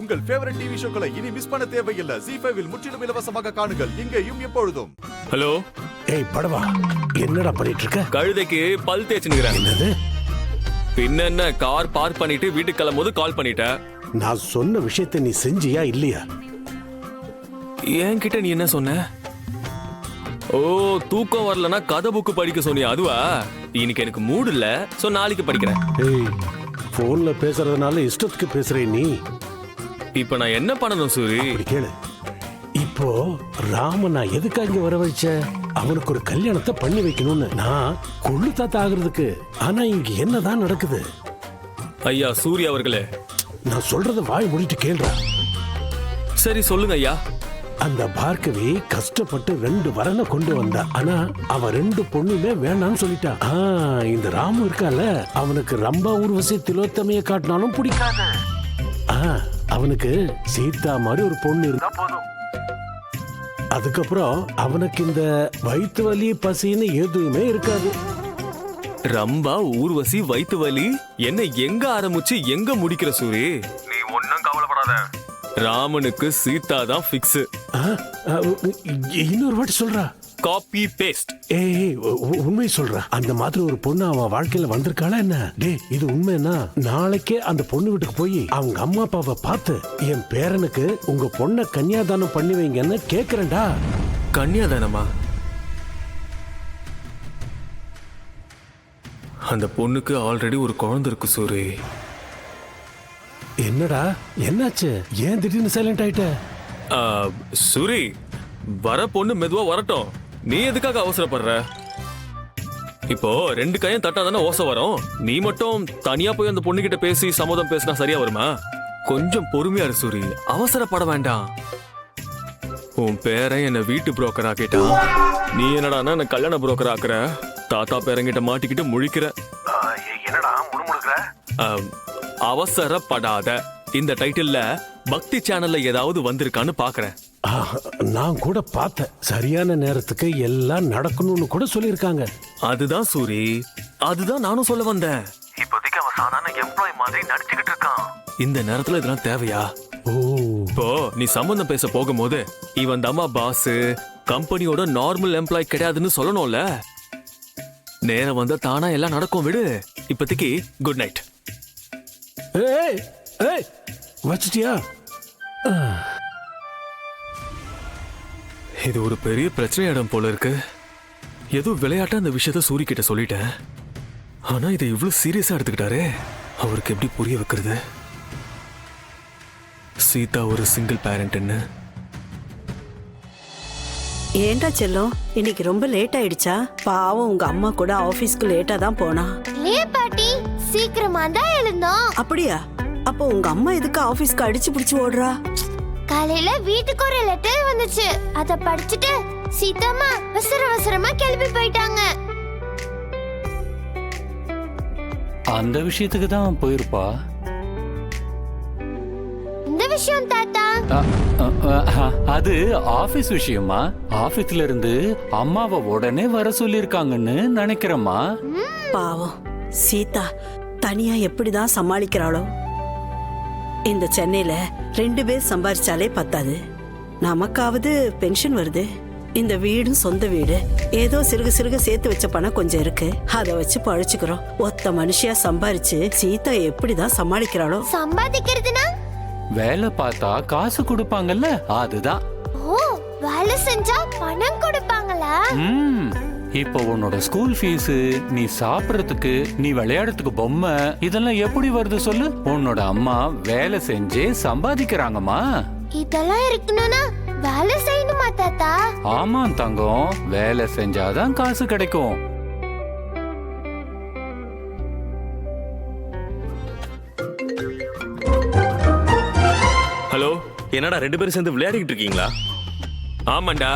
உங்கள் favourite TV ஷோக்களை இனி miss பண்ண தேவையில்லை. ZEE5 இல் முற்றிலும் இலவசமாக காணுங்கள், இங்கேயும் எப்பொழுதும். ஹலோ. ஏய் படவா, என்னடா பண்ணிட்டு இருக்க? கழுதைக்கு பல் தேய்ச்சினுக்கிறேன். என்னது? பின்ன என்ன, கார் பார்க் பண்ணிட்டு வீட்டுக்கு கிளம்பும்போது கால் பண்ணிட்ட. நான் சொன்ன விஷயத்தை நீ செஞ்சியா இல்லையா? என்கிட்ட நீ என்ன சொன்ன? ஓ, தூக்கம் வரலன்னா கதை புக்கு படிக்க சொன்னியா? அதுவா? இன்னைக்கு எனக்கு மூடு இல்ல, சோ நாளைக்கு படிக்கிறேன். ஏய், போன்ல பேசுறதுனால இஷ்டத்துக்கு பேசுறே நீ. இப்ப நான் என்ன பண்ணணும் சூரி? அப்படி கேளு. இப்போ ராம நான் எதுக்காக இங்க வரவழைச்ச? அவனுக்கு ஒரு கல்யாணத்தை பண்ணி வைக்கணும்னு. நான் கொள்ளு தாத்தா ஆகுறதுக்கு. ஆனா இங்க என்னதான் நடக்குது? ஐயா சூர்யா அவர்களே, நான் சொல்றத வாய் மூடிட்டு கேளுடா. சரி சொல்லுங்க ஐயா. அந்த பார்கவி கஷ்டப்பட்டு 2 வரனை கொண்டு வந்தா. ஆனா அவ 2 பொண்ணுமே வேண்டாம்னு சொல்லிட்டா. இந்த ராமு இருக்கால, அவனுக்கு ரம்பா ஊர்வசி திலோத்தமைய காட்டினாலும் பிடிக்காது. அவனுக்கு சீதா மாதிரி ஒரு பொண்ணு இருந்தா போதும். அதுக்கப்புறம் அவனுக்கு இந்த வயிற்று வலி பசின்னு எதுவுமே இருக்காது. ரம்பா ஊர்வசி வயிற்று வலி என்ன எங்க ஆரம்பிச்சு எங்க முடிக்கிற சூரி? நீ ஒன்னும் கவலைப்படாத. ராமனுக்கு சீதா தான் ஃபிக்ஸ். இன்னொரு வாட்டி சொல்றா. Copy paste. ஏய், உண்மை சொல்றா. அந்த மாதிரி ஒரு பொண்ணு அவன் வாழ்க்கையில வந்திருக்காளா என்ன? டேய், இது உண்மைன்னா நாளைக்கே அந்த பொண்ணு வீட்டுக்கு போய் அவங்க அம்மா அப்பாவை பார்த்து என் பேரனுக்கு உங்க பொண்ணை கன்னியாதானம் பண்ணி வைங்கன்னு கேக்குறேன்டா. கன்னியாதானமா? அந்த பொண்ணுக்கு ஆல்ரெடி ஒரு குழந்தை இருக்கு சூரி. என்னடா என்னாச்சு? ஏன் திடீர்னு சைலண்ட் ஆயிட்ட? சூரி, வர பொண்ணு மெதுவா வரட்டும், நீ எதுக்காக அவசரப்படுற? இப்போ 2 கையும் தட்டாதானே ஓசை வரும். நீ மட்டும் தனியா போய் அந்த பொண்ணு கிட்ட பேசி சம்மதம் பேசினா சரியா வருமா? கொஞ்சம் பொறுமையா இரு சூரி, அவசரப்பட வேண்டாம். உன் பேரன் என்ன வீட்டு புரோக்கர் ஆக்கிட்டான். நீ என்னடா என்ன கல்யாண புரோக்கர் ஆக்குற? தாத்தா பேரங்கிட்ட மாட்டிக்கிட்டு முழிக்கிற. என்னடா முணுமுணுக்குற? அவசரப்படாத. இந்த டைட்டில்ல பக்தி சேனல்ல ஏதாவது வந்திருக்கான்னு பாக்குறேன். நான் கூட பார்த்தேன். சரியான நேரத்துக்கு எல்லாம் நடக்கணும்னு கூட சொல்லிருக்காங்க. அதுதான் சூரி, அதுதான் நானும் சொல்ல வந்தேன். இப்போதைக்கு அவன் சாதாரண எம்ப்ளாய் மாதிரி நடிச்சுக்கிட்டு இருக்கான். இந்த நேரத்துல இதெல்லாம் தேவையா? இப்போ நீ சம்பந்தம் பேச போகும்போது இவன் தம்மா பாஸ், கம்பெனியோட நார்மல் எம்ப்ளாய் கிடையாதுன்னு சொல்லணும்ல. நேரம் வந்தா தானா எல்லாம் நடக்கும். விடு, இப்போதைக்கு குட் நைட். ஏய் ஏய், வச்சிட்டியா? இது ஒரு பெரிய பிரச்சனையிடம் போல இருக்கு. ஏதோ விளையாட்டா அந்த விஷயத்த சூரி கிட்ட சொல்லிட்டேன். ஆனா இதை இவ்வளவு சீரியஸா எடுத்துக்கிட்டாரே, அவருக்கு எப்படி புரிய வைக்கிறது? சீதா ஒரு சிங்கிள் பேரண்ட்னு. ஏண்டா செல்லம், இன்னைக்கு ரொம்ப லேட் ஆயிடுச்சா? பாவம் உங்க அம்மா கூட ஆபீஸ்க்கு லேட்டா தான் போனா. லே பாட்டி, சீக்கிரமா தான் எழுந்தோம். அப்படியா? அப்போ உங்க அம்மா எதுக்கு ஆபீஸ்க்கு அடிச்சு பிடிச்சு ஓடுறா? காலையில வீட்டுக்கு ஒரு லெட்டர் வந்துச்சு, அத படிச்சுட்டு சீதாமா அவசரமா கிளம்பி போயிட்டாங்க. அந்த விஷயத்துக்கு தான் போயிருப்பா. இந்த விஷயம் தாத்தா, அது ஆபீஸ் விஷயமா? ஆபீஸ்ல இருந்து அம்மாவை உடனே வர சொல்லிருக்காங்கன்னு நினைக்கிறேம்மா. பாவம் சீதா தனியா எப்படிதான் சமாளிக்கிறாளோ? இந்த சென்னையில 2 பேர் சம்பாரிச்சாலே பத்தாது. நமக்காவது பென்ஷன் வருது. இந்த வீடும் சொந்த வீடு. ஏதோ சிறுக சேர்த்து வச்ச பணம் கொஞ்சம் இருக்கு, அதை வச்சு பழிச்சுக்கிறோம். ஒத்த மனுஷியா சம்பாரிச்சு சீதா எப்படிதான் சமாளிக்கிறாளோ? சம்பாதிக்கிறதுனா வேலை பார்த்தா காசு கொடுப்பாங்கல்ல, அதுதான். ஓ, வேலை செஞ்சா பணம் கொடுப்பாங்களா? இப்போ உன்னோட ஸ்கூல் ஃபீஸ், நீ சாப்பிடறதுக்கு, நீ விளையாடுறதுக்கு பொம்மை, இதெல்லாம் எப்படி வருது சொல்லு? உன்னோட அம்மா வேலை செஞ்சே சம்பாதிக்கிறாங்கம்மா. இதெல்லாம் இருக்கணும்னா வேலை செய்யணுமா தாத்தா? ஆமா தங்கம், வேலை செஞ்சாதான் காசு கிடைக்கும். ஹலோ, என்னடா 2 பேரும் சேர்ந்து விளையாடிட்டு இருக்கீங்களா? ஆமாண்டா,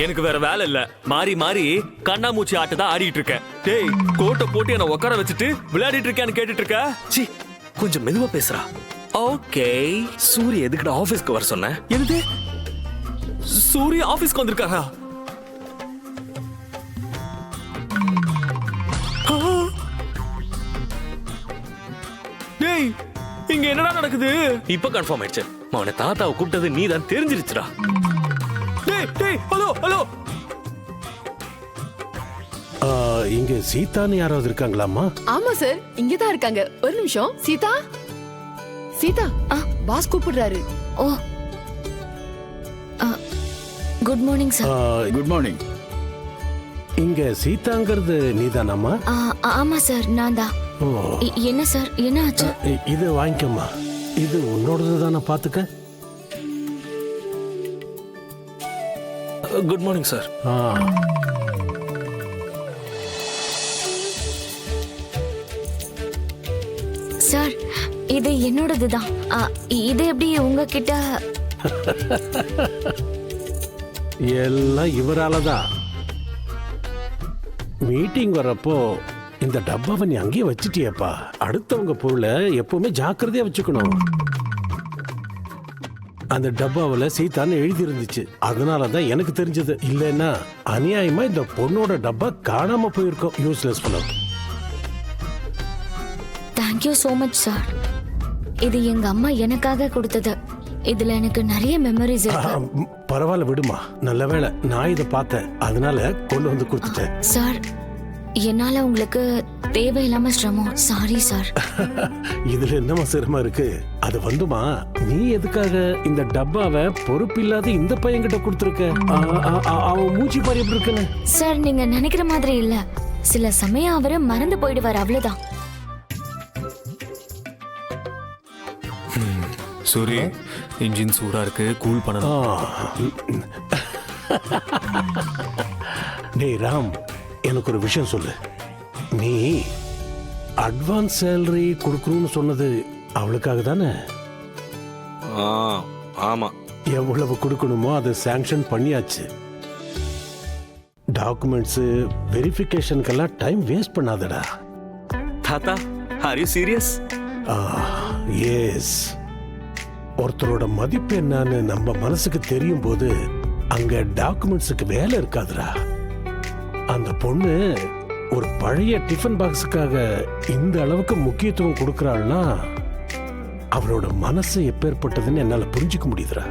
எனக்கு வேற வேலை இல்ல. மாறி மாறி கண்ணாமூச்சி ஆட்ட தான் ஆடிட்டு இருக்கேன். டேய், கோட்டை போட்டு என்ன உட்கார வச்சுட்டு விளையாடிட்டு இருக்கான்னு கேட்டுட்டு இருக்க? சி, கொஞ்சம் மெதுவா பேசுறா. ஓகே, சூரிய எதுக்குடா ஆபீஸ்க்கு வர சொன்ன? என்னது? சூரிய ஆபீஸ்க்கு வந்திருக்காரா? டேய், இங்க என்னடா நடக்குது? இப்ப கன்ஃபார்ம் ஆயிடுச்சு. அவனை தாத்தாவை கூப்பிட்டது நீ தான் தெரிஞ்சிருச்சுடா. டேய் ஹலோ ஹலோ. இங்க சீதான்னு யாராவது இருக்காங்களாமா? ஆமா சார், இங்கதான் இருக்காங்க. ஒரு நிமிஷம். சீதா, சீதா, பாஸ் கூப்பிடுறாரு. ஓ, good morning sir. Good morning. இங்க சீதாங்கிறது நீதானாமா? ஆமா சார், நான் தான். ஓ, என்ன சார், என்ன ஆச்சு? இது வாங்கிக்கம்மா. இது உன்னோடது தானே, பாத்துக்க. Good morning sir. சார், இது என்னோடது தான். இது எப்படி உங்ககிட்ட? எல்லாம் இவராலதான். மீட்டிங் வரப்போ இந்த டப்பாவை நீ அங்கேயே வச்சிட்டியப்பா. அடுத்தவங்க பொருளை எப்பவுமே ஜாக்கிரதையா வச்சுக்கணும். அந்த டப்பாவில் சீதான்னு எழுதி இருந்துச்சு. அதனாலதான் எனக்கு தெரிஞ்சது. இல்லைன்னா அநியாயமா இந்த பொண்ணோட டப்பா காணாம போயிருக்கோம். யூஸ்லெஸ் பண்ண. Thank you so much sir. இது எங்க அம்மா எனக்காக கொடுத்தது. இதுல எனக்கு நிறைய மெமரிஸ் இருக்கு. பரவாயில்ல விடுமா. நல்ல வேளை நான் இதை பார்த்தேன், அதனால கொண்டு வந்து கொடுத்துட்டேன். சார், என்னால உங்களுக்கு தேவையில்லாம சிரமம். Sorry sir. இதுல என்னமா சிரமம் இருக்கு? அது வந்துமா, நீ எதுக்காக இந்த டப்பாவை பொறுப்பில்லாத இந்த பையன்கிட்ட கொடுத்துருக்க? அவன் மூச்சு பாரு எப்படி இருக்குன்னு. சார், நீங்க நினைக்கிற மாதிரி இல்ல. சில சமயம் அவரை மறந்து போயிடுவார், அவ்வளவுதான். சூரி, இன்ஜின் சூடா இருக்கு, கூல் பண்ணணும். டேய் ராம், எனக்கு ஒரு விஷயம் சொல்லு. நீ அட்வான்ஸ் சேலரி கொடுக்கணும்னு சொன்னது அவளுக்காக தானே? ஆமா. எவ்வளவு கொடுக்கணுமோ அதை சாங்ஷன் பண்ணியாச்சு. Documents வெரிஃபிகேஷனுக்கெல்லாம் time waste பண்ணாதடா. தாத்தா, ஆர் யூ சீரியஸ்? எஸ். ஒருத்தரோட மதிப்பு என்னன்னு நம்ம மனசுக்கு தெரியும் போது அங்க டாக்குமெண்ட்ஸுக்கு வேலை இருக்காதுடா. அந்த பொண்ணு ஒரு பழைய டிஃபன் பாக்ஸுக்காக இந்த அளவுக்கு முக்கியத்துவம் கொடுக்கறாள்னா அவளோட மனசு எப்பேற்பட்டதுன்னு என்னால புரிஞ்சுக்க முடியுதுடா.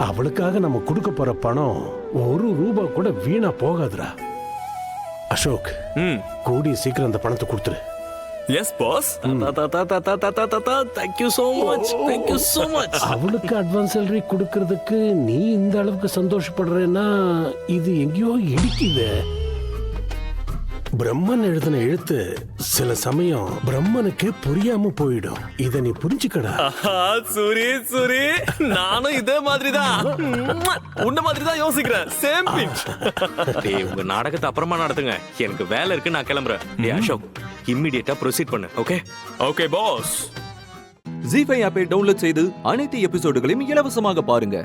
அவளுக்காக நம்ம கொடுக்க போற பணம் ₹1 கூட வீணா போகாதுடா. அசோக், கூடிய சீக்கிரம் அந்த பணத்தை கொடுத்துரு. Yes boss. Thank you so much. Thank you so much. அவளுக்கு அட்வான்ஸ் சேலரி கொடுக்கறதுக்கு நீ இந்த அளவுக்கு சந்தோஷப்படுறேன்னா இது எங்கேயோ இடிக்குது. பிரம்மன் எழுதின எழுத்து சில சமயம் பிரம்மனுக்கே புரியாம போயிடும். இத நீ புரிஞ்சுக்கடா. சூரி, நானும் இதே மாதிரிதான், உன்ன மாதிரிதான் யோசிக்கிறேன். Same pinch. டேய், உங்க நாடகத்தை அப்புறமா நடத்துங்க. எனக்கு வேலை இருக்கு, நான் கிளம்புறேன். டேய் அசோக், இம்மிடியேட்டா ப்ரொசீட் பண்ணு. ஓகே? Okay pass. ஜீ5 ஆப்பை டவுன்லோட் செய்து அனைத்து எபிசோடுகளையும் இலவசமாக பாருங்க.